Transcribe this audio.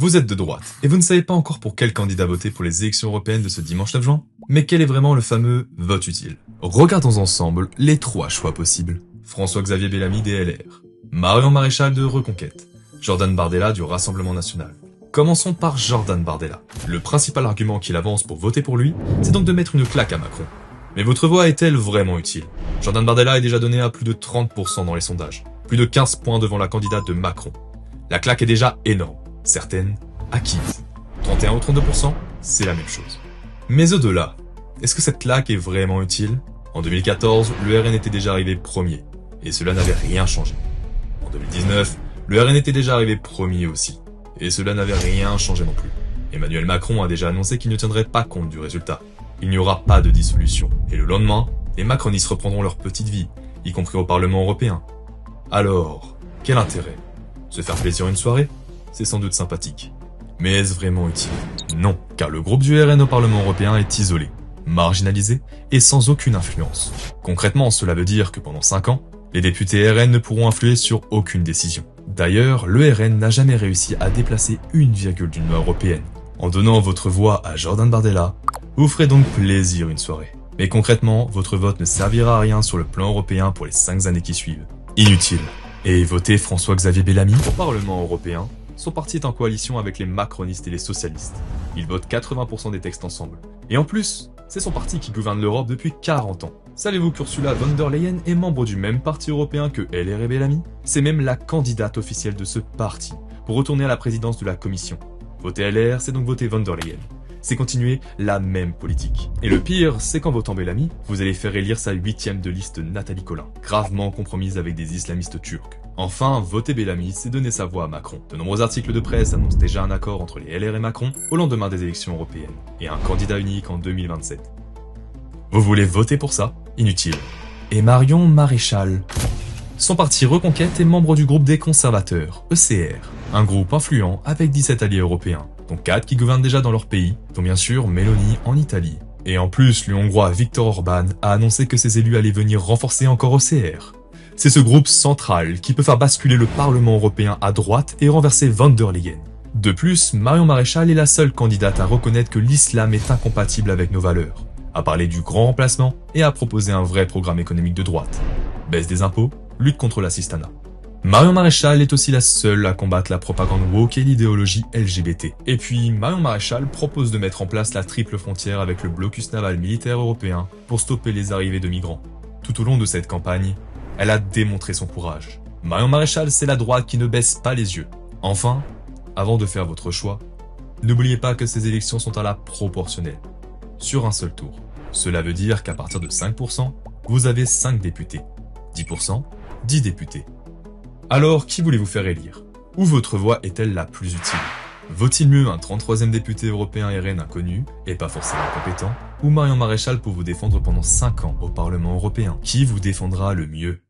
Vous êtes de droite, et vous ne savez pas encore pour quel candidat voter pour les élections européennes de ce dimanche 9 juin? Mais quel est vraiment le fameux vote utile? Regardons ensemble les 3 choix possibles. François-Xavier Bellamy des LR, Marion Maréchal de Reconquête, Jordan Bardella du Rassemblement National. Commençons par Jordan Bardella. Le principal argument qu'il avance pour voter pour lui, c'est donc de mettre une claque à Macron. Mais votre voix est-elle vraiment utile? Jordan Bardella est déjà donné à plus de 30% dans les sondages, plus de 15 points devant la candidate de Macron. La claque est déjà énorme. Certaines acquises. 31 ou 32%, c'est la même chose. Mais au-delà, est-ce que cette claque est vraiment utile? En 2014, le RN était déjà arrivé premier, et cela n'avait rien changé. En 2019, le RN était déjà arrivé premier aussi, et cela n'avait rien changé non plus. Emmanuel Macron a déjà annoncé qu'il ne tiendrait pas compte du résultat. Il n'y aura pas de dissolution, et le lendemain, les macronistes reprendront leur petite vie, y compris au Parlement européen. Alors, quel intérêt? Se faire plaisir une soirée? C'est sans doute sympathique. Mais est-ce vraiment utile? Non, car le groupe du RN au Parlement européen est isolé, marginalisé et sans aucune influence. Concrètement, cela veut dire que pendant 5 ans, les députés RN ne pourront influer sur aucune décision. D'ailleurs, le RN n'a jamais réussi à déplacer une virgule d'une loi européenne. En donnant votre voix à Jordan Bardella, vous ferez donc plaisir une soirée. Mais concrètement, votre vote ne servira à rien sur le plan européen pour les 5 années qui suivent. Inutile. Et votez François-Xavier Bellamy au Parlement européen. Son parti est en coalition avec les macronistes et les socialistes. Ils votent 80% des textes ensemble. Et en plus, c'est son parti qui gouverne l'Europe depuis 40 ans. Savez-vous qu'Ursula von der Leyen est membre du même parti européen que LR et Bellamy? C'est même la candidate officielle de ce parti pour retourner à la présidence de la Commission. Voter LR, c'est donc voter von der Leyen. C'est continuer la même politique. Et le pire, c'est qu'en votant Bellamy, vous allez faire élire sa 8e de liste Nathalie Collin, gravement compromise avec des islamistes turcs. Enfin, voter Bellamy, c'est donner sa voix à Macron. De nombreux articles de presse annoncent déjà un accord entre les LR et Macron au lendemain des élections européennes, et un candidat unique en 2027. Vous voulez voter pour ça? Inutile. Et Marion Maréchal. Son parti Reconquête est membre du groupe des conservateurs, ECR, un groupe influent avec 17 alliés européens, dont 4 qui gouvernent déjà dans leur pays, dont bien sûr Meloni en Italie. Et en plus, le Hongrois Viktor Orban a annoncé que ses élus allaient venir renforcer encore ECR. C'est ce groupe central qui peut faire basculer le Parlement européen à droite et renverser von der Leyen. De plus, Marion Maréchal est la seule candidate à reconnaître que l'islam est incompatible avec nos valeurs, à parler du grand remplacement et à proposer un vrai programme économique de droite. Baisse des impôts, lutte contre l'assistanat. Marion Maréchal est aussi la seule à combattre la propagande woke et l'idéologie LGBT. Et puis, Marion Maréchal propose de mettre en place la triple frontière avec le blocus naval militaire européen pour stopper les arrivées de migrants. Tout au long de cette campagne, elle a démontré son courage. Marion Maréchal, c'est la droite qui ne baisse pas les yeux. Enfin, avant de faire votre choix, n'oubliez pas que ces élections sont à la proportionnelle, sur un seul tour. Cela veut dire qu'à partir de 5%, vous avez 5 députés. 10%, 10 députés. Alors, qui voulez-vous faire élire? Ou votre voix est-elle la plus utile? Vaut-il mieux un 33e député européen RN inconnu, et pas forcément compétent, ou Marion Maréchal pour vous défendre pendant 5 ans au Parlement européen? Qui vous défendra le mieux?